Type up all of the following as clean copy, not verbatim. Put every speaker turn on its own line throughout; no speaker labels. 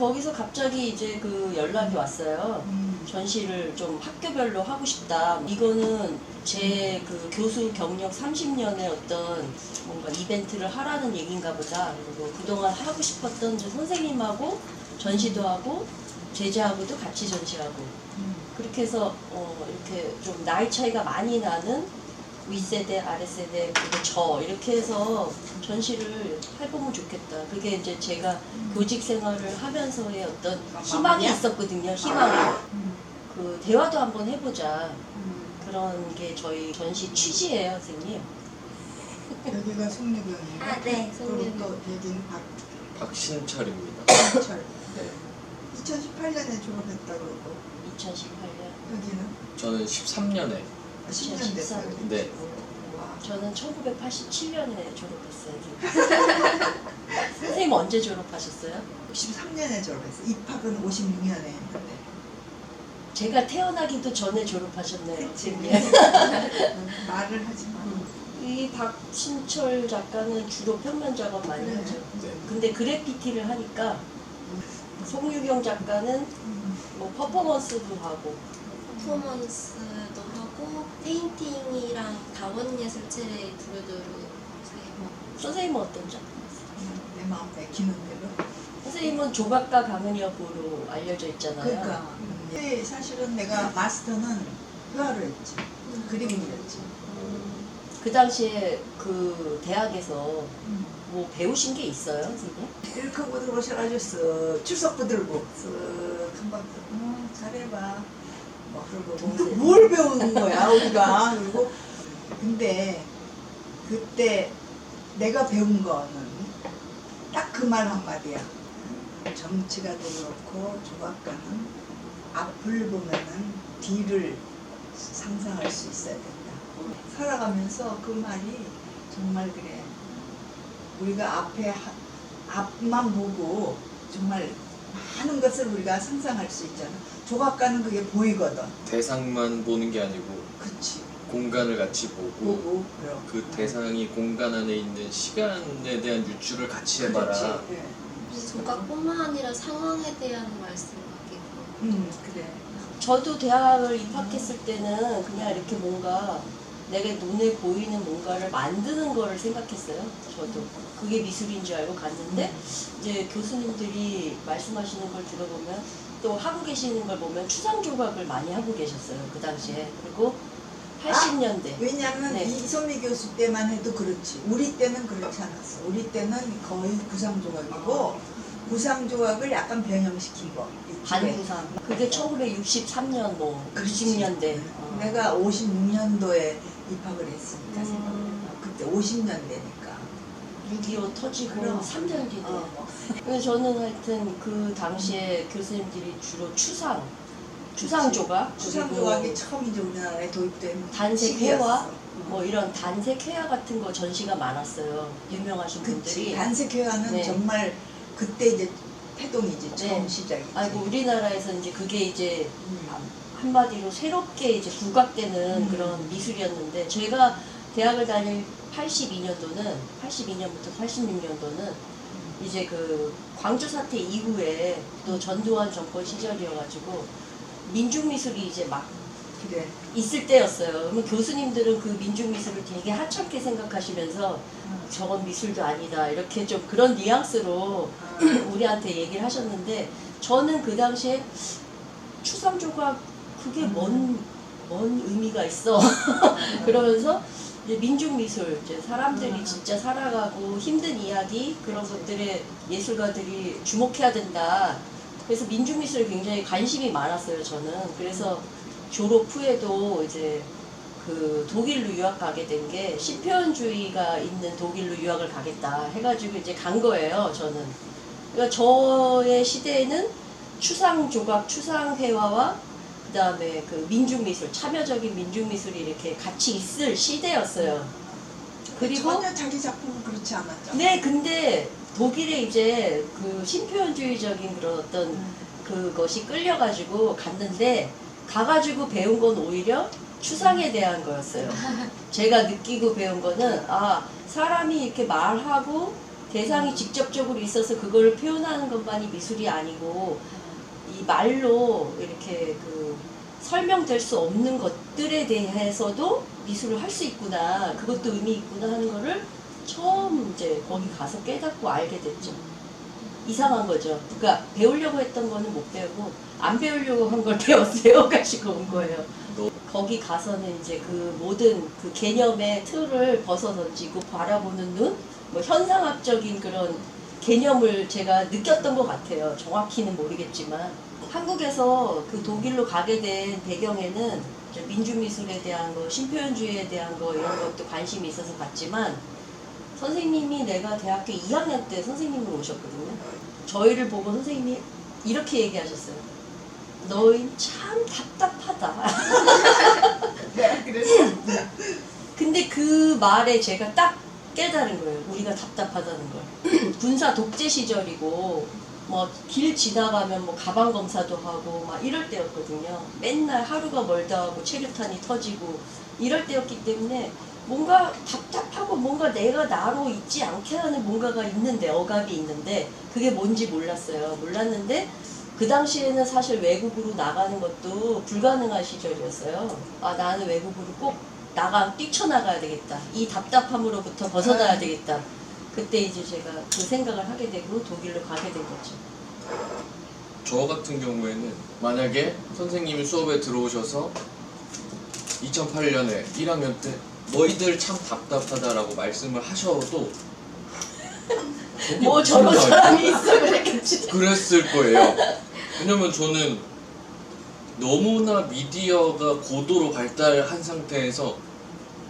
거기서 갑자기 이제 그 연락이 왔어요. 전시를 좀 학교별로 하고 싶다. 이거는 제 그 교수 경력 30년의 어떤 뭔가 이벤트를 하라는 얘기인가 보다. 그리고 그동안 하고 싶었던 저 선생님하고 전시도 하고 제자하고도 같이 전시하고 그렇게 해서 이렇게 좀 나이 차이가 많이 나는 윗세대, 아랫세대, 그리고 저 이렇게 해서 전시를 해보면 좋겠다. 그게 이제 제가 교직 생활을 하면서의 어떤 희망이 있었거든요. 희망이. 그 대화도 한번 해보자. 그런 게 저희 전시 취지예요, 선생님.
여기가 송유경이에요.
아, 네,
그리고
송유경.
또 여기는
박신철입니다.
박철. 네. 2018년에 졸업했다 그러고
2018년.
여기는
저는 13년에
10년 됐어요.
네.
와.
저는 1987년에 졸업했어요. 선생님 언제 졸업하셨어요?
13년에 졸업했어요. 입학은 56년에 했는데.
제가 태어나기도 전에 졸업하셨네요.
그치.
선생님.
말을 하지 마.
이 박신철 작가는 주로 평면 작업 많이
네.
하죠.
네.
근데 그래피티를 하니까 송유경 작가는 뭐 퍼포먼스도 하고
퍼포먼스도 하고 페인팅이랑 다원예술체를 두루두루 사용하고.
선생님은 어떤 작가?
내 마음 내키는 대로.
선생님은 조각가 강은여고로 알려져 있잖아요.
그러니까 근데 사실은 내가 마스터는 회화를 했지. 그림을 그렸지.
그 당시에 그 대학에서 뭐 배우신 게 있어요, 선생님?
이렇게 보들 오셔가지고 쓱 출석부 들고 쓱 한번 잘해봐. 뭐 그러고 뭘 배우는 거야 우리가. 그리고 근데 그때 내가 배운 거는 딱 그 말 한마디야. 정치가도 그렇고 조각가는 앞을 보면은 뒤를 상상할 수 있어야 된다. 살아가면서 그 말이 정말 그래. 우리가 앞만 보고 정말 많은 것을 우리가 상상할 수 있잖아. 조각가는 그게 보이거든.
대상만 보는 게 아니고
그치.
공간을 같이 보고
보고 그럼.
그 대상이 공간 안에 있는 시간에 대한 유추를 같이 해봐라.
그렇지. 네.
조각뿐만 아니라 상황에 대한 말씀하기도.
그래.
저도 대학을 입학했을 때는 그냥 이렇게 뭔가 내가 눈에 보이는 뭔가를 만드는 거를 생각했어요. 저도 그게 미술인 줄 알고 갔는데 이제 교수님들이 말씀하시는 걸 들어보면 또 하고 계시는 걸 보면 추상 조각을 많이 하고 계셨어요. 그 당시에. 그리고 80년대.
왜냐면
네.
이소미 교수 때만 해도 그렇지. 우리 때는 그렇지 않았어. 우리 때는 거의 구상조각이고 구상조각을 약간 변형시킨 거.
반구상. 그게 1963년 뭐 60년대.
내가 56년도에 입학을 했으니까 생각해봐. 그때 50년대니까.
6.25 터지고
그럼.
3년 뒤에.
어.
그래서 저는 하여튼 그 당시에 교수님들이 주로 추상 조각,
추상조각이 처음 이제 우리나라에 도입된
단색
시기였어.
회화, 뭐 이런 단색 회화 같은 거 전시가 많았어요. 유명하신
그치.
분들이.
단색회화는
네.
정말 그때 이제 태동이지. 처음
네.
시작이지.
아이고 우리나라에서 이제 그게 이제 한마디로 새롭게 이제 부각되는 그런 미술이었는데 제가 대학을 다닐 82년부터 86년도는 이제 그 광주 사태 이후에 또 전두환 정권 시절이어가지고 민중미술이 이제 막
그래.
있을 때였어요. 그러면 교수님들은 그 민중미술을 되게 하찮게 생각하시면서 저건 미술도 아니다 이렇게 좀 그런 뉘앙스로 우리한테 얘기를 하셨는데 저는 그 당시에 추상조각 그게 뭔 의미가 있어 그러면서 이제 민중미술 이제 사람들이 진짜 살아가고 힘든 이야기 그런 것들에 예술가들이 주목해야 된다. 그래서 민중미술에 굉장히 관심이 많았어요. 저는 그래서 졸업 후에도 이제 그 독일로 유학 가게 된 게 신표현주의가 있는 독일로 유학을 가겠다 해가지고 이제 간 거예요. 저는 그러니까 저의 시대에는 추상조각, 추상회화와 그 다음에 그 민중미술, 참여적인 민중미술이 이렇게 같이 있을 시대였어요. 그리고
전혀 자기 작품은 그렇지 않았죠.
네, 근데 독일에 이제 그 신표현주의적인 그런 어떤 그것이 끌려가지고 갔는데 가가지고 배운 건 오히려 추상에 대한 거였어요. 제가 느끼고 배운 거는 아 사람이 이렇게 말하고 대상이 직접적으로 있어서 그걸 표현하는 것만이 미술이 아니고 이 말로 이렇게 그 설명될 수 없는 것들에 대해서도 미술을 할 수 있구나, 그것도 의미 있구나 하는 거를 처음 이제 거기 가서 깨닫고 알게 됐죠. 이상한 거죠. 그러니까 배우려고 했던 거는 못 배우고 안 배우려고 한 걸 배워가지고 온 거예요. 거기 가서는 이제 그 모든 그 개념의 틀을 벗어던지고 바라보는 눈, 뭐 현상학적인 그런 개념을 제가 느꼈던 것 같아요. 정확히는 모르겠지만 한국에서 그 독일로 가게 된 배경에는 이제 민주미술에 대한 거, 신표현주의에 대한 거 이런 것도 관심이 있어서 갔지만 선생님이 내가 대학교 2학년 때 선생님으로 오셨거든요. 저희를 보고 선생님이 이렇게 얘기하셨어요. 너희 참 답답하다.
네, 그랬어요.
근데 그 말에 제가 딱 깨달은 거예요. 우리가 답답하다는 걸. 군사 독재 시절이고 뭐 길 지나가면 뭐 가방 검사도 하고 막 이럴 때였거든요. 맨날 하루가 멀다 하고 체류탄이 터지고 이럴 때였기 때문에 뭔가 답답하고 뭔가 내가 나로 있지 않게 하는 뭔가가 있는데, 억압이 있는데 그게 뭔지 몰랐어요. 몰랐는데 그 당시에는 사실 외국으로 나가는 것도 불가능한 시절이었어요. 아, 나는 외국으로 꼭 뛰쳐나가야 되겠다. 이 답답함으로부터 벗어나야 되겠다. 그때 이제 제가 그 생각을 하게 되고 독일로 가게 된 거죠.
저 같은 경우에는 만약에 선생님이 수업에 들어오셔서 2008년에 1학년 때 너희들 참 답답하다라고 말씀을 하셔도
뭐 저런 사람이 있어 그랬겠지.
그랬을 거예요. 왜냐면 저는 너무나 미디어가 고도로 발달한 상태에서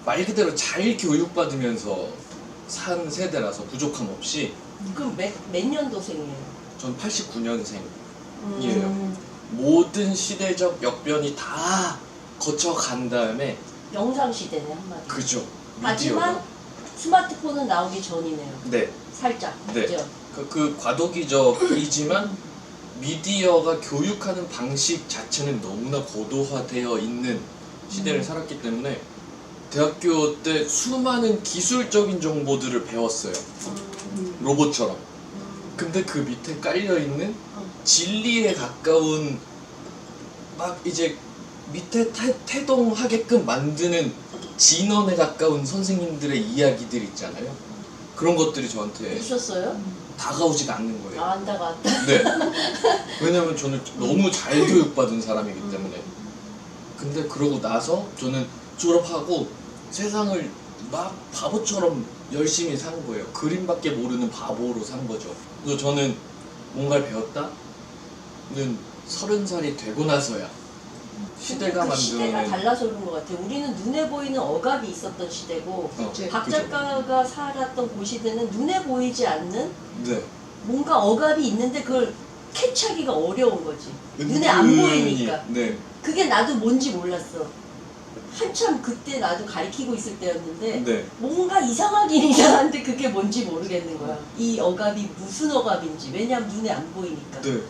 말 그대로 잘 교육받으면서 산 세대라서 부족함 없이.
그럼 몇 년도생이에요?
전 89년생이에요. 모든 시대적 역변이 다 거쳐간 다음에
영상 시대네 한마디.
그죠.
하지만 스마트폰은 나오기 전이네요.
네.
살짝.
네.
그죠?
그 과도기적이지만 미디어가 교육하는 방식 자체는 너무나 고도화되어 있는 시대를 살았기 때문에 대학교 때 수많은 기술적인 정보들을 배웠어요. 로봇처럼. 근데 그 밑에 깔려있는 진리에 가까운 막 이제 밑에 태동하게끔 만드는 진언에 가까운 선생님들의 이야기들 있잖아요. 그런 것들이 저한테
보셨어요?
다가오지가 않는 거예요.
아, 안 다가왔다.
네. 왜냐면 저는 너무 잘 교육받은 사람이기 때문에. 근데 그러고 나서 저는 졸업하고 세상을 막 바보처럼 열심히 산 거예요. 그림밖에 모르는 바보로 산 거죠. 그래서 저는 뭔가를 배웠다는 30살이 되고 나서야 시대가
그 시대가
만드는
달라서 그런 것 같아요. 우리는 눈에 보이는 억압이 있었던 시대고 박
그죠.
작가가 살았던 그 시대는 눈에 보이지 않는
네.
뭔가 억압이 있는데 그걸 캐치하기가 어려운 거지. 눈에 안 보이니까.
네.
그게 나도 뭔지 몰랐어. 한참 그때 나도 가르치고 있을 때였는데
네.
뭔가 이상하긴 이상한데 그게 뭔지 모르겠는 거야. 이 억압이 무슨 억압인지. 왜냐면 눈에 안 보이니까.
네.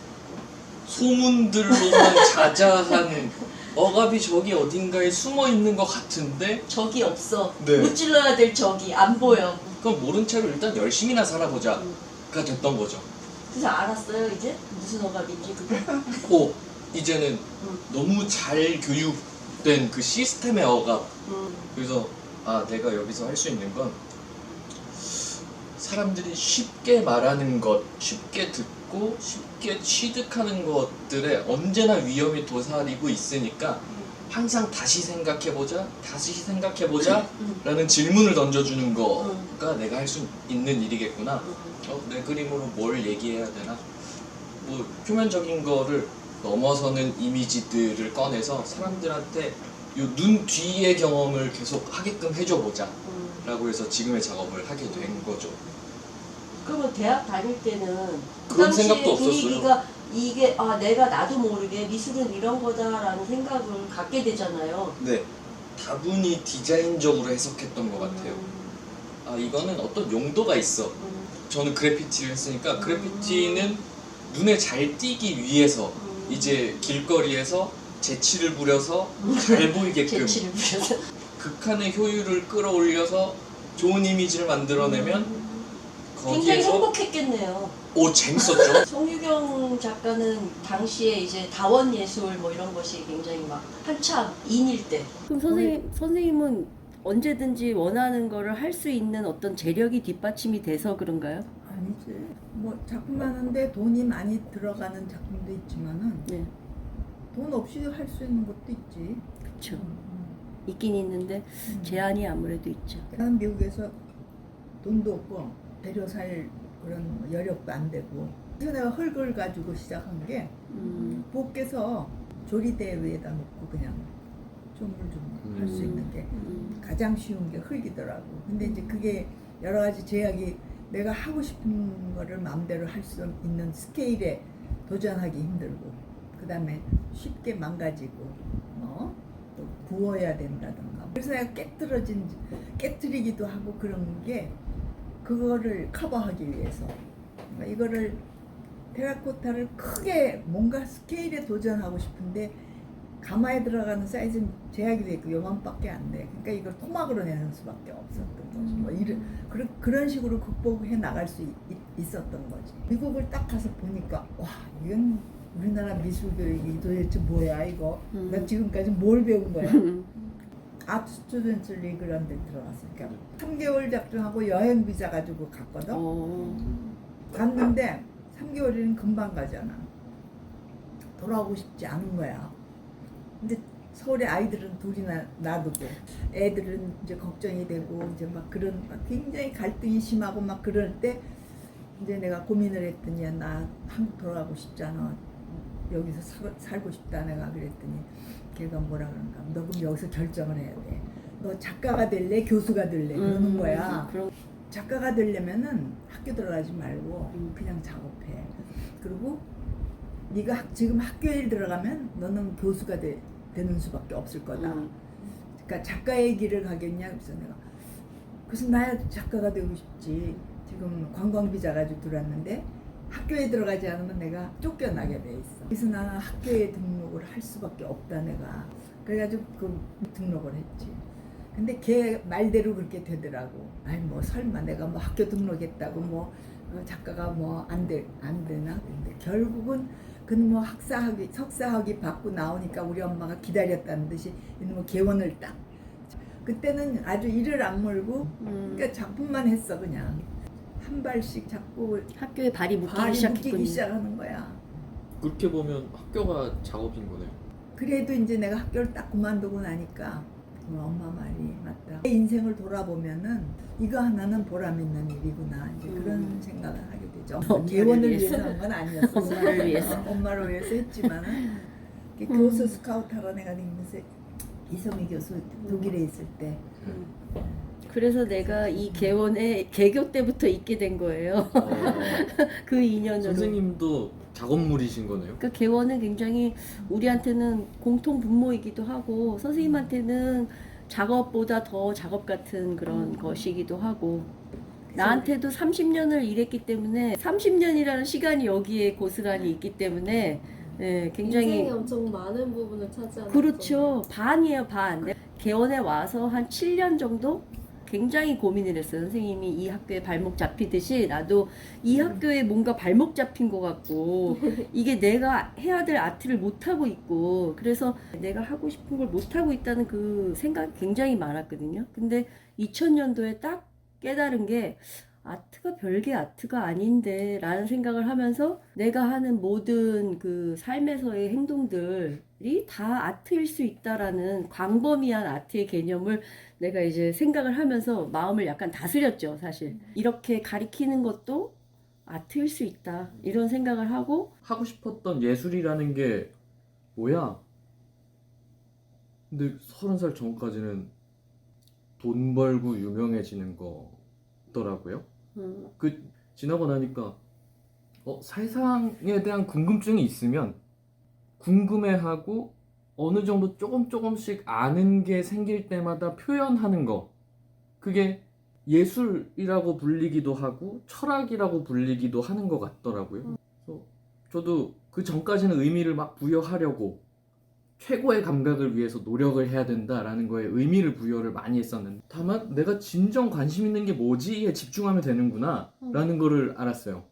소문들로만 자자한 억압이 저기 어딘가에 숨어 있는 것 같은데
적이 없어.
네.
무찔러야 될 적이 안 보여.
그럼 모른 채로 일단 열심히나 살아보자가 됐던 거죠.
그래서 알았어요 이제 무슨 억압인지 그게.
이제는 너무 잘 교육된 그 시스템의 억압. 그래서 내가 여기서 할 수 있는 건 사람들이 쉽게 말하는 것, 쉽게 듣고 쉽게 취득하는 것들에 언제나 위험이 도사리고 있으니까 항상 다시 생각해보자 라는 질문을 던져주는 거가 내가 할 수 있는 일이겠구나. 내 그림으로 뭘 얘기해야 되나? 뭐 표면적인 거를 넘어서는 이미지들을 꺼내서 사람들한테 요 눈 뒤의 경험을 계속 하게끔 해줘보자 라고 해서 지금의 작업을 하게 된 거죠.
그러면 대학 다닐 때는 그
그런
당시에
생각도 없었어요.
분위기가 이게 내가 나도 모르게 미술은 이런 거다라는 생각을 갖게 되잖아요.
네, 다분히 디자인적으로 해석했던 것 같아요. 이거는 어떤 용도가 있어. 저는 그래피티를 했으니까 그래피티는 눈에 잘 띄기 위해서 이제 길거리에서 재치를 부려서 잘 보이게끔
재치를 부려서.
극한의 효율을 끌어올려서 좋은 이미지를 만들어내면
굉장히
거기에서
행복했겠네요.
재밌었죠.
송유경 작가는 당시에 이제 다원 예술 뭐 이런 것이 굉장히 막 한참 인일 때. 그럼 선생님은 언제든지 원하는 거를 할 수 있는 어떤 재력이 뒷받침이 돼서 그런가요?
아니지. 뭐 작품 하는데 돈이 많이 들어가는 작품도 있지만은
네,
돈 없이 할 수 있는 것도 있지.
그렇죠. 있긴 있는데 제한이 아무래도 있죠.
나는 미국에서 돈도 없고 데려 살 그런 여력도 안 되고 그래서 내가 흙을 가지고 시작한 게 부엌에서 조리대 위에다 놓고 그냥 조물조물 할 수 있는 게 가장 쉬운 게 흙이더라고. 근데 이제 그게 여러 가지 제약이 내가 하고 싶은 거를 마음대로 할 수 있는 스케일에 도전하기 힘들고 그 다음에 쉽게 망가지고 또 부어야 된다던가 그래서 내가 깨트리기도 하고 그런 게 그거를 커버하기 위해서 그러니까 이거를 테라코타를 크게 뭔가 스케일에 도전하고 싶은데 가마에 들어가는 사이즈는 제약이 돼 있고 요만밖에 안 돼. 그러니까 이걸 토막으로 내는 수밖에 없었던 거지. 뭐 그런 식으로 극복해 나갈 수 있었던 거지. 미국을 딱 가서 보니까 와 이건 우리나라 미술 교육이 도대체 뭐야 이거. 나 지금까지 뭘 배운 거야. 아트 스튜던트 리그라는 데 들어갔으니까 3개월 작정하고 여행 비자 가지고 갔거든. 갔는데 3개월이면 금방 가잖아. 돌아오고 싶지 않은 거야. 근데 서울에 아이들은 둘이나 놔두고 애들은 이제 걱정이 되고 이제 막 그런 막 굉장히 갈등이 심하고 막 그럴 때 이제 내가 고민을 했더니 나 한국 돌아가고 싶잖아. 여기서 살고 싶다 내가 그랬더니 걔가 뭐라 그런가. 너 그럼 여기서 결정을 해야 돼. 너 작가가 될래 교수가 될래 그러는 거야. 작가가 되려면은 학교 들어가지 말고 그냥 작업해. 그리고 네가 지금 학교에 들어가면 너는 교수가 되는 수밖에 없을 거다. 그러니까 작가의 길을 가겠냐? 그래서 나야 작가가 되고 싶지. 지금 관광비자 가지고 들어왔는데 학교에 들어가지 않으면 내가 쫓겨나게 돼 있어. 그래서 나는 학교에 등록을 할 수밖에 없다 내가. 그래가지고 그 등록을 했지. 근데 걔 말대로 그렇게 되더라고. 아니 뭐 설마 내가 뭐 학교 등록했다고 뭐 작가가 뭐 안 되나? 근데 결국은 그는 뭐 석사학위 받고 나오니까 우리 엄마가 기다렸다는 듯이 이놈의 개원을 딱. 그때는 아주 이를 안 물고 그러니까 작품만 했어 그냥. 한 발씩 자꾸
학교에 발이 묶이기
시작하는 거야.
그렇게 보면 학교가 작업인 거네요.
그래도 이제 내가 학교를 딱 그만두고 나니까 엄마 말이 맞다. 내 인생을 돌아보면은 이거 하나는 보람 있는 일이구나. 이제 그런 생각을 하게 되죠. 개원을 위해서 한 건 아니었어.
엄마를 위해서.
엄마를 위해서 했지만은 교수 스카우트 하러 내가 다니면서 이성희 교수 독일에 있을 때.
그래서 내가 이 개원에 개교 때부터 있게 된 거예요. 그 인연으로.
선생님도 작업물이신 거네요.
그러니까 개원은 굉장히 우리한테는 공통 분모이기도 하고 선생님한테는 작업보다 더 작업 같은 그런 것이기도 하고 나한테도 30년을 일했기 때문에 30년이라는 시간이 여기에 고스란히 있기 때문에 굉장히
인생이 엄청 많은 부분을 차지하는
그렇죠. 반이에요, 반. 개원에 와서 한 7년 정도 굉장히 고민을 했어요. 선생님이 이 학교에 발목 잡히듯이 나도 이 학교에 뭔가 발목 잡힌 것 같고 이게 내가 해야 될 아트를 못하고 있고 그래서 내가 하고 싶은 걸 못하고 있다는 그 생각이 굉장히 많았거든요. 근데 2000년도에 딱 깨달은 게 아트가 별게 아트가 아닌데 라는 생각을 하면서 내가 하는 모든 그 삶에서의 행동들이 다 아트일 수 있다라는 광범위한 아트의 개념을 내가 이제 생각을 하면서 마음을 약간 다스렸죠, 사실. 이렇게 가리키는 것도 아트일 수 있다. 이런 생각을 하고
하고 싶었던 예술이라는 게 뭐야? 근데 30살 전까지는 돈 벌고 유명해지는 거더라고요. 그 지나고 나니까 세상에 대한 궁금증이 있으면 궁금해하고 어느 정도 조금씩 아는 게 생길 때마다 표현하는 거 그게 예술이라고 불리기도 하고 철학이라고 불리기도 하는 것 같더라고요. 그래서 저도 그 전까지는 의미를 막 부여하려고 최고의 감각을 위해서 노력을 해야 된다라는 거에 의미를 부여를 많이 했었는데 다만 내가 진정 관심 있는 게 뭐지에 집중하면 되는구나 라는 거를 알았어요.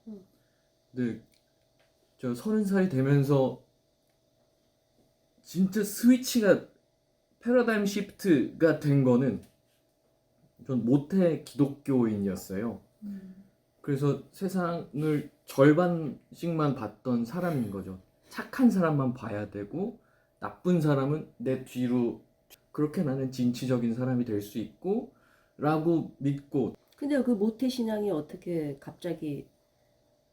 근데 저 30살이 되면서 진짜 스위치가 패러다임 시프트가 된 거는 전 모태 기독교인이었어요. 그래서 세상을 절반씩만 봤던 사람인 거죠. 착한 사람만 봐야 되고 나쁜 사람은 내 뒤로 그렇게 나는 진취적인 사람이 될 수 있고 라고 믿고.
근데 그 모태 신앙이 어떻게 갑자기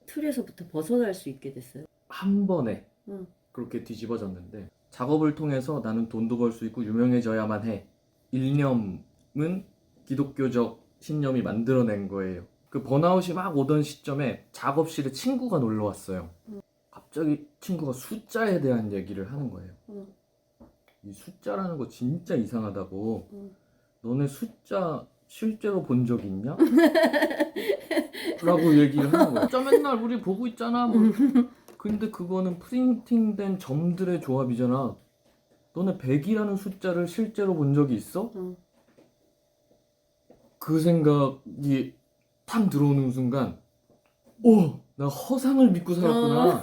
틀에서부터 벗어날 수 있게 됐어요?
한 번에
응.
그렇게 뒤집어졌는데 작업을 통해서 나는 돈도 벌 수 있고 유명해져야만 해 일념은 기독교적 신념이 만들어낸 거예요. 그 번아웃이 막 오던 시점에 작업실에 친구가 놀러 왔어요. 갑자기 친구가 숫자에 대한 얘기를 하는 거예요. 이 숫자라는 거 진짜 이상하다고. 너네 숫자 실제로 본 적 있냐? 라고 얘기를 하는 거예요. 숫자 맨날 우리 보고 있잖아. 뭐. 근데 그거는 프린팅된 점들의 조합이잖아. 너네 100이라는 숫자를 실제로 본 적이 있어? 그 생각이 탁 들어오는 순간 나 허상을 믿고 살았구나.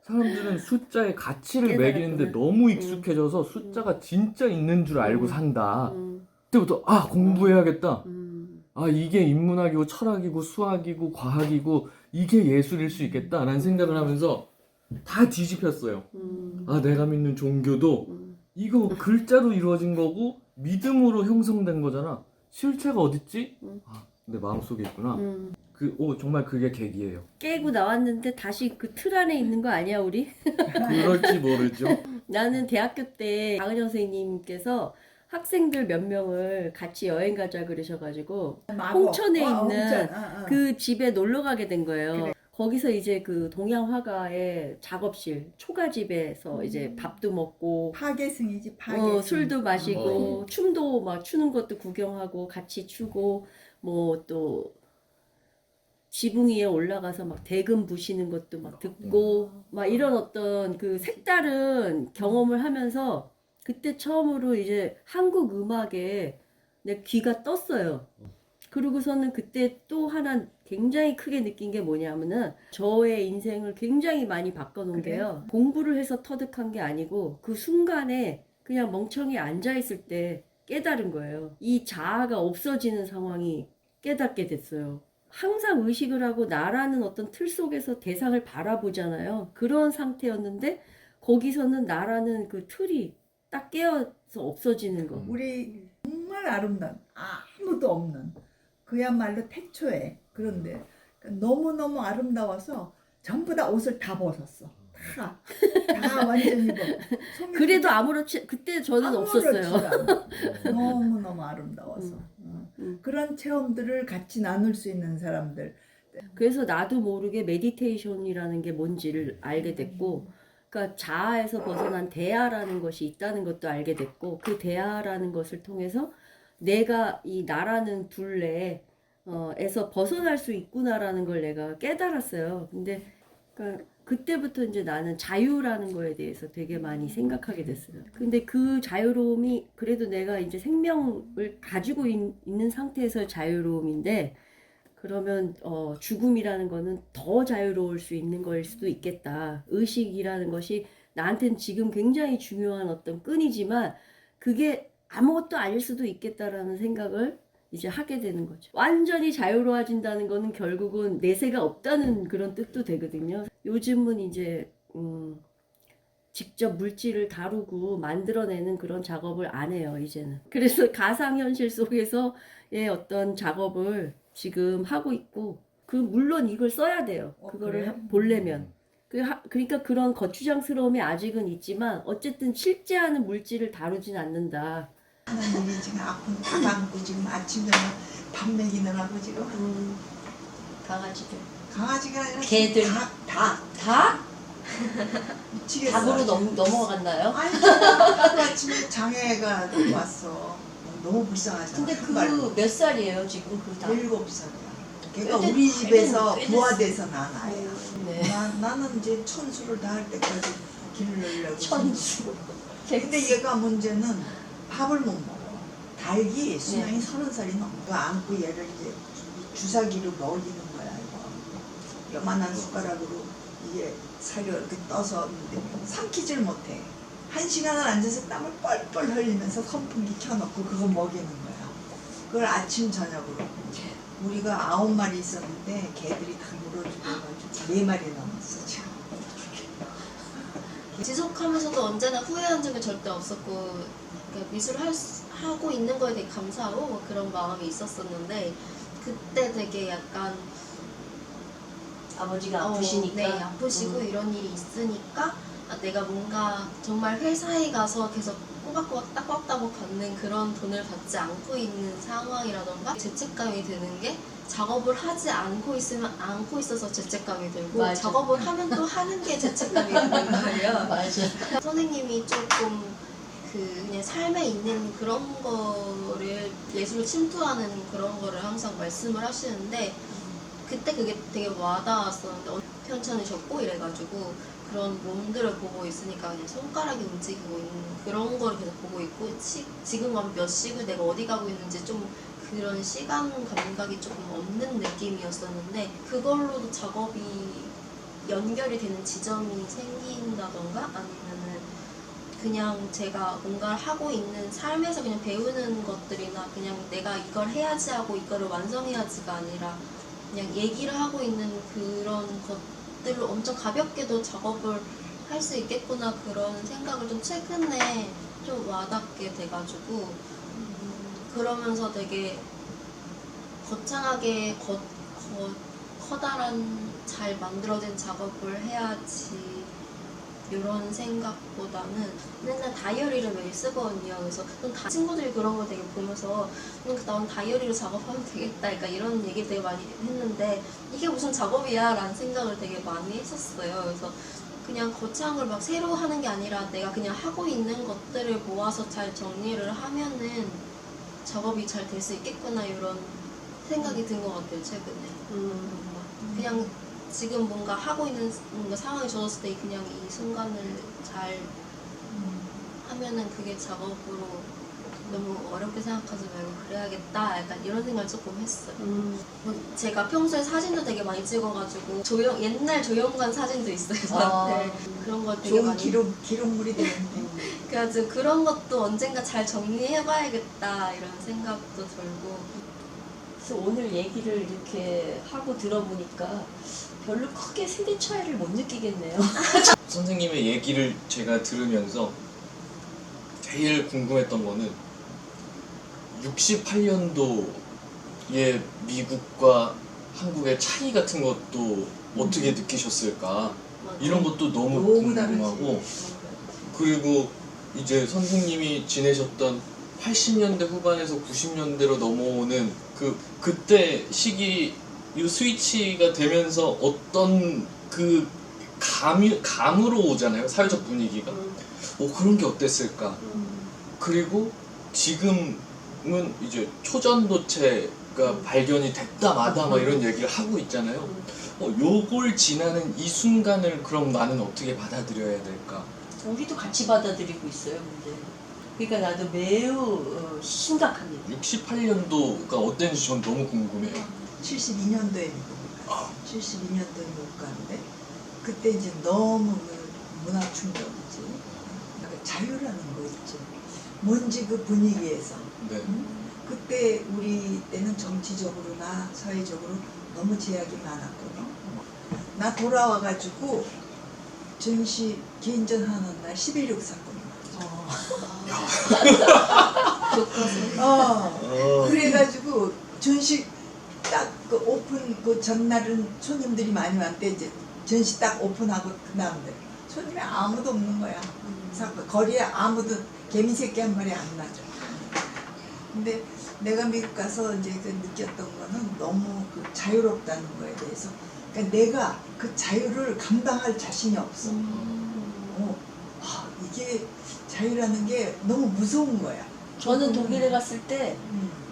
사람들은 숫자의 가치를
깨달았구나.
매기는데 너무 익숙해져서 숫자가 진짜 있는 줄 알고 산다. 그때부터 공부해야겠다. 이게 인문학이고 철학이고 수학이고 과학이고 이게 예술일 수 있겠다라는 생각을 하면서 다 뒤집혔어요. 내가 믿는 종교도 이거 글자로 이루어진 거고 믿음으로 형성된 거잖아. 실체가 어딨지? 내 마음속에 있구나. 정말 그게 계기예요.
깨고 나왔는데 다시 그 틀 안에 있는 거 아니야 우리?
그럴지 모르죠.
나는 대학교 때 강은영 선생님께서 학생들 몇 명을 같이 여행 가자 그러셔가지고 홍천에 있는 그 집에 놀러 가게 된 거예요.
그래.
거기서 이제 그 동양 화가의 작업실 초가집에서 이제 밥도 먹고
파괴승이지 파괴승.
술도 마시고 춤도 막 추는 것도 구경하고 같이 추고 뭐 또 지붕 위에 올라가서 막 대금 부시는 것도 막 듣고 막 이런 어떤 그 색다른 경험을 하면서 그때 처음으로 이제 한국 음악에 내 귀가 떴어요. 그러고서는 그때 또 하나 굉장히 크게 느낀 게 뭐냐면은 저의 인생을 굉장히 많이 바꿔놓은
그래?
게요. 공부를 해서 터득한 게 아니고 그 순간에 그냥 멍청이 앉아있을 때 깨달은 거예요. 이 자아가 없어지는 상황이 깨닫게 됐어요. 항상 의식을 하고 나라는 어떤 틀 속에서 대상을 바라보잖아요. 그런 상태였는데 거기서는 나라는 그 틀이 딱 깨어서 없어지는 거.
우리 정말 아름다운 아무도 없는 그야말로 태초에 그런데 너무너무 아름다워서 전부 다 옷을 다 벗었어. 다 완전히 벗고.
그래도 아무렇지 그때 저는 없었어요.
너무너무 아름다워서. 그런 체험들을 같이 나눌 수 있는 사람들.
그래서 나도 모르게 메디테이션이라는 게 뭔지를 알게 됐고, 그러니까 자아에서 벗어난 대아라는 것이 있다는 것도 알게 됐고, 그 대아라는 것을 통해서 내가 이 나라는 둘레 에서 벗어날 수 있구나라는 걸 내가 깨달았어요. 근데 그러니까 그때부터 이제 나는 자유라는 거에 대해서 되게 많이 생각하게 됐어요. 근데 그 자유로움이 그래도 내가 이제 생명을 가지고 있는 상태에서의 자유로움인데, 그러면 죽음이라는 거는 더 자유로울 수 있는 거일 수도 있겠다. 의식이라는 것이 나한테는 지금 굉장히 중요한 어떤 끈이지만 그게 아무것도 아닐 수도 있겠다라는 생각을 이제 하게 되는 거죠. 완전히 자유로워진다는 거는 결국은 내세가 없다는 그런 뜻도 되거든요. 요즘은 이제 직접 물질을 다루고 만들어내는 그런 작업을 안 해요, 이제는. 그래서 가상현실 속에서의 어떤 작업을 지금 하고 있고, 물론 이걸 써야 돼요. 그거를
그래요?
보려면. 그러니까 그런 거추장스러움이 아직은 있지만 어쨌든 실제하는 물질을 다루진 않는다.
하나님이 지금 아픈 다 안고 지금 아침 저녁 밥 먹이느라고 지금
강아지들.
강아지가 아니라
개들. 다?
미치겠어.
닭으로 넘어갔나요?
아니 하루 아침에 장애가 왔어. 너무 불쌍하잖아.
근데 그 몇 살이에요 지금 그 닭?
7살이야. 걔가
꽤
우리
됐-
집에서
꽤 됐-
부화돼서 난 아이야.
네.
나는 이제 천수를 다 할 때까지 기르려고.
천수.
근데 얘가 문제는 밥을 못 먹어. 닭이 수명이
네.
30살이 넘어. 이거 안고 얘를 이제 주사기로 먹이는 거야 이거. 요만한 숟가락으로 이게 사료 이렇게 떠서 있는데 삼키질 못해. 1시간을 앉아서 땀을 뻘뻘 흘리면서 선풍기 켜놓고 그거 먹이는 거야. 그걸 아침 저녁으로. 우리가 9마리 있었는데 개들이 다 물어주고 4마리 남았어 지금.
지속하면서도 언제나 후회한 적은 절대 없었고 그러니까 미술을 하고 있는 거에 되게 감사하고 뭐 그런 마음이 있었었는데 그때 되게 약간
아버지가 아프시니까.
네, 아프시고 이런 일이 있으니까 내가 뭔가 정말 회사에 가서 계속 꼬박꼬박 따박따박 받는 그런 돈을 받지 않고 있는 상황이라던가 죄책감이 드는 게 작업을 하지 않고 있어서 죄책감이 들고
맞아.
작업을 하면 또 하는 게 죄책감이 드는 거예요.
맞아.
선생님이 조금 그냥 삶에 있는 그런 거를 예술로 침투하는 그런 거를 항상 말씀을 하시는데 그때 그게 되게 와닿았었는데 편찮으셨고 이래가지고 그런 몸들을 보고 있으니까 그냥 손가락이 움직이고 있는 그런 거를 계속 보고 있고 지금 가면 몇 시고 내가 어디 가고 있는지 좀 그런 시간 감각이 조금 없는 느낌이었었는데 그걸로도 작업이 연결이 되는 지점이 생긴다던가 아니면은 그냥 제가 뭔가를 하고 있는 삶에서 그냥 배우는 것들이나 그냥 내가 이걸 해야지 하고 이거를 완성해야지가 아니라 그냥 얘기를 하고 있는 그런 것들을 엄청 가볍게도 작업을 할 수 있겠구나 그런 생각을 좀 최근에 좀 와닿게 돼가지고 그러면서 되게 거창하게 커다란 잘 만들어진 작업을 해야지 이런 생각보다는 맨날 다이어리를 매일 쓰거든요. 그래서 친구들이 그런 거 되게 보면서 난 다이어리로 작업하면 되겠다. 그러니까 이런 얘기 되게 많이 했는데 이게 무슨 작업이야 라는 생각을 되게 많이 했었어요. 그래서 그냥 거창한 걸 막 새로 하는 게 아니라 내가 그냥 하고 있는 것들을 모아서 잘 정리를 하면은 작업이 잘 될 수 있겠구나 이런 생각이 든 것 같아요. 최근에. 그냥 지금 뭔가 하고 있는 뭔가 상황이 주어졌을 때 그냥 이 순간을 잘 하면은 그게 작업으로 너무 어렵게 생각하지 말고 그래야겠다 약간 이런 생각을 조금 했어요. 뭐 제가 평소에 사진도 되게 많이 찍어가지고 옛날 조영관 사진도 있어요 저한테. 그런 걸 되게
좋은
많이
기록물이 되는데.
그래가지고 그런 것도 언젠가 잘 정리해봐야겠다 이런 생각도 들고.
그래서 오늘 얘기를 이렇게 하고 들어보니까 별로 크게 세대 차이를 못 느끼겠네요.
선생님의 얘기를 제가 들으면서 제일 궁금했던 거는 68년도의 미국과 한국의 차이 같은 것도 어떻게 느끼셨을까 이런 것도 너무 궁금하고 그리고 이제 선생님이 지내셨던 80년대 후반에서 90년대로 넘어오는 그때 시기 이 스위치가 되면서 어떤 그 감으로 오잖아요 사회적 분위기가 그런 게 어땠을까 그리고 지금은 이제 초전도체가 발견이 됐다 마다 막 이런 얘기를 하고 있잖아요 요걸 지나는 이 순간을 그럼 나는 어떻게 받아들여야 될까
우리도 같이 받아들이고 있어요, 근데. 그러니까 나도 매우 심각합니다.
68년도가 어땠는지 전 너무 궁금해요
72년도에 미국 갔어. 72년도에 미국 가는데 그때 이제 너무 그 문화 충격이지. 그러니까 자유라는 거 있죠. 뭔지 그 분위기에서.
네.
그때 우리 때는 정치적으로나 사회적으로 너무 제약이 많았거든. 나 돌아와가지고 전시 개인전 하는 날 11.6 사건이 왔어. 그래가지고 전시 딱 그 오픈 그 전날은 손님들이 많이 왔대. 이제 전시 딱 오픈하고 그 다음에 손님이 아무도 없는 거야. 거리에 아무도 개미 새끼 한 마리 안 나죠. 근데 내가 미국 가서 이제 그 느꼈던 거는 너무 그 자유롭다는 거에 대해서. 그러니까 내가 그 자유를 감당할 자신이 없어. 이게 자유라는 게 너무 무서운 거야.
저는 독일에 갔을 때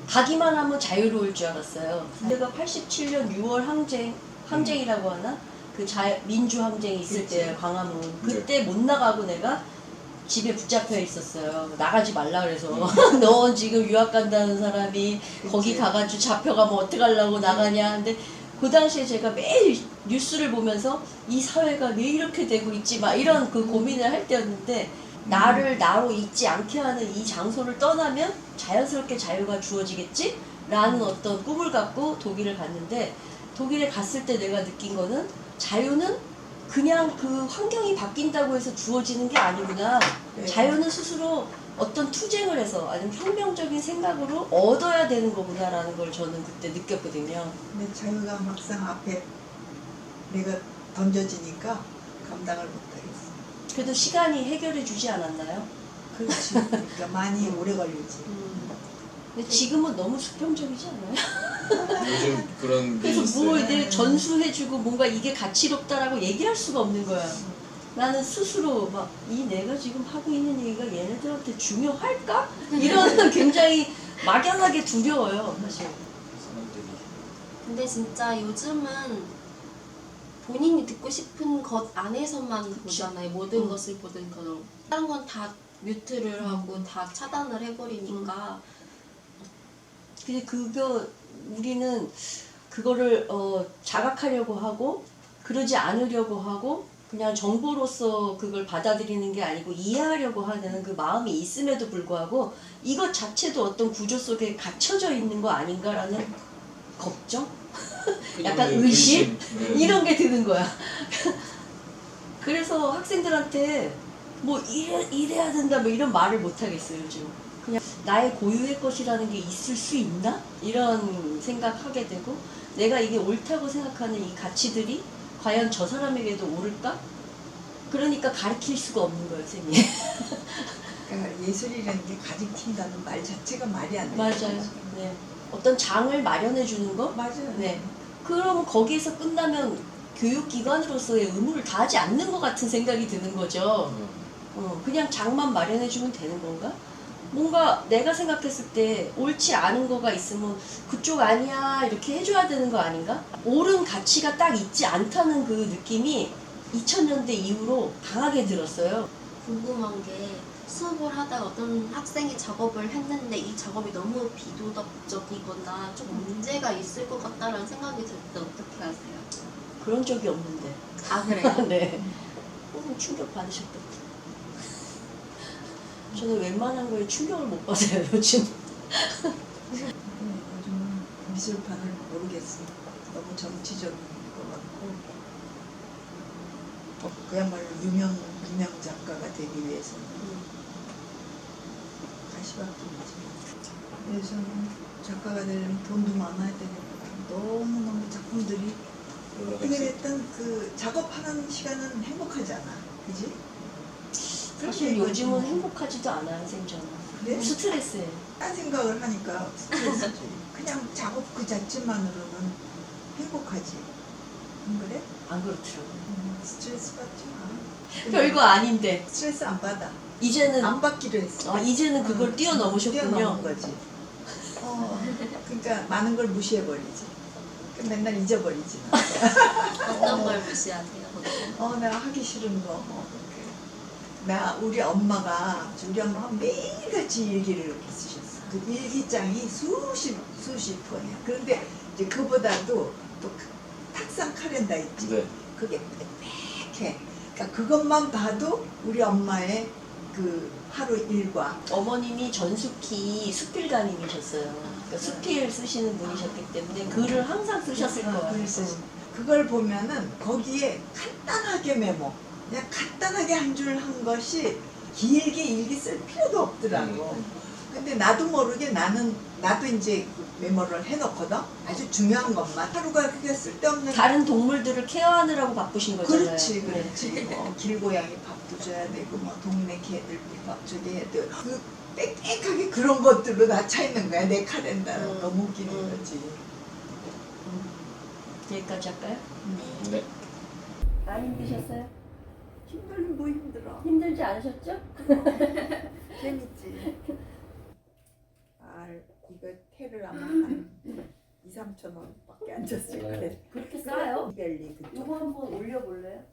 가기만 하면 자유로울 줄 알았어요. 내가 87년 6월 항쟁이라고 하나? 그 그 민주항쟁이 있을
그치.
때 광화문 그때 못 나가고 내가 집에 붙잡혀 있었어요. 나가지 말라 그래서 너 지금 유학 간다는 사람이 거기 가가지고 잡혀가면 어떡하려고 나가냐. 근데 그 당시에 제가 매일 뉴스를 보면서 이 사회가 왜 이렇게 되고 있지 막 이런 그 고민을 할 때였는데 나를 나로 있지 않게 하는 이 장소를 떠나면 자연스럽게 자유가 주어지겠지? 라는 어떤 꿈을 갖고 독일을 갔는데 독일에 갔을 때 내가 느낀 거는 자유는 그냥 그 환경이 바뀐다고 해서 주어지는 게 아니구나.
네.
자유는 스스로 어떤 투쟁을 해서 아니면 혁명적인 생각으로 얻어야 되는 거구나라는 걸 저는 그때 느꼈거든요.
근데 자유가 막상 앞에 내가 던져지니까 감당을 못하겠어.
그래도 시간이 해결해 주지 않았나요?
그렇지. 그러니까 많이 오래 걸리지.
근데 지금은 너무 수평적이지 않아요?
요즘 그런 게
그래서
있어요.
뭐 이제 전수해주고 뭔가 이게 가치롭다라고 얘기를 할 수가 없는 거야. 나는 스스로 막 이 내가 지금 하고 있는 얘기가 얘네들한테 중요할까? 이런 굉장히 막연하게 두려워요, 사실.
사람들이
근데 진짜 요즘은 본인이 듣고 싶은 것 안에서만 보잖아요. 모든 것을 보든 거는 다른 건 다 뮤트를 하고 다 차단을 해버리니까
근데 우리는 그거를 자각하려고 하고 그러지 않으려고 하고 그냥 정보로서 그걸 받아들이는 게 아니고 이해하려고 하는 그 마음이 있음에도 불구하고 이것 자체도 어떤 구조 속에 갇혀져 있는 거 아닌가라는 걱정? 약간
그냥
의심?
네.
이런 게 드는 거야. 그래서 학생들한테 뭐 이래야 된다 뭐 이런 말을 못 하겠어요 요즘. 그냥 나의 고유의 것이라는 게 있을 수 있나? 이런 생각하게 되고 내가 이게 옳다고 생각하는 이 가치들이 과연 저 사람에게도 옳을까? 그러니까 가르칠 수가 없는 거예요 선생님.
그러니까 예술이라는 게 가리킨다는 말 자체가 말이 안 돼.
맞아요. 네. 어떤 장을 마련해 주는 거?
맞아요.
네. 그러면 거기에서 끝나면 교육기관으로서의 의무를 다하지 않는 것 같은 생각이 드는 거죠. 그냥 장만 마련해주면 되는 건가? 뭔가 내가 생각했을 때 옳지 않은 거가 있으면 그쪽 아니야 이렇게 해줘야 되는 거 아닌가? 옳은 가치가 딱 있지 않다는 그 느낌이 2000년대 이후로 강하게 들었어요.
궁금한 게 수업을 하다가 어떤 학생이 작업을 했는데 이 작업이 너무 비도덕적이거나 조금 문제가 있을 것 같다라는 생각이 들 때 어떻게 하세요?
그런 적이 없는데.
아 그래요?
네. 충격 받으셨겠다. 저는 웬만한 거에 충격을 못 받아요 요즘.
요즘은 미술판을 모르겠어. 너무 정치적인 것 같고 그야말로 유명 작가가 되기 위해서는 가시밭길이지. 그래서는 작가가 되려면 돈도 많아야 되니까 너무너무 작품들이
여러
어떻게
가지
됐든 그 작업하는 시간은 행복하지 않아. 그지?
사실 요즘은 행복하지도 않아요 선생님 저는.
그래?
스트레스예요.
딴 생각을 하니까 스트레스지. 그냥 작업 그 자체만으로는 행복하지. 안 그래?
안 그렇더라고요.
스트레스 받지 마.
별거 아닌데
스트레스 안 받아.
이제는
안 받기로 했어.
이제는 그걸 뛰어넘으셨군요.
뛰어넘은 거지. 그러니까 많은 걸 무시해버리지. 맨날 잊어버리지.
어떤 걸 무시하세요? 보통?
내가 하기 싫은 거. 우리 엄마가 매일같이 일기를 이렇게 쓰셨어. 그 일기장이 수십 번이야. 그런데 이제 그보다도 또 탁상 카렌다 있지.
네.
그게 빽빽해. 그러니까 그것만 봐도 우리 엄마의 그 하루 일과.
어머님이 전숙희 수필가님이셨어요. 그러니까 수필 쓰시는 분이셨기 때문에 글을 항상 쓰셨을 거예요.
그래서 그걸 보면은 거기에 간단하게 메모. 그냥 간단하게 한 줄 한 것이 길게 일기 쓸 필요도 없더라고. 근데 나도 모르게 나도 이제 그 메모를 해놓거든. 아주 중요한 것만. 하루가 그게 쓸데없는.
다른 동물들을 케어하느라고 바쁘신 거잖아요.
그렇지,
네.
그렇지. 뭐 길고양이 밥도 줘야 되고, 뭐 동네 개들 밥 줘야 되고. 그 빽빽하게 그런 것들로 다 차 있는 거야. 내 카렌다는 너무 웃기는 거지.
여기까지 할까요?
네.
많이 힘드셨어요?
힘들면 뭐 힘들어.
힘들지 않으셨죠?
재밌지. 이거 테를 아마 한
2, 3천 원밖에 안 줬을
네.
거예요.
그렇게 싸요?
벨리 그쪽.
요거 한번 올려볼래요?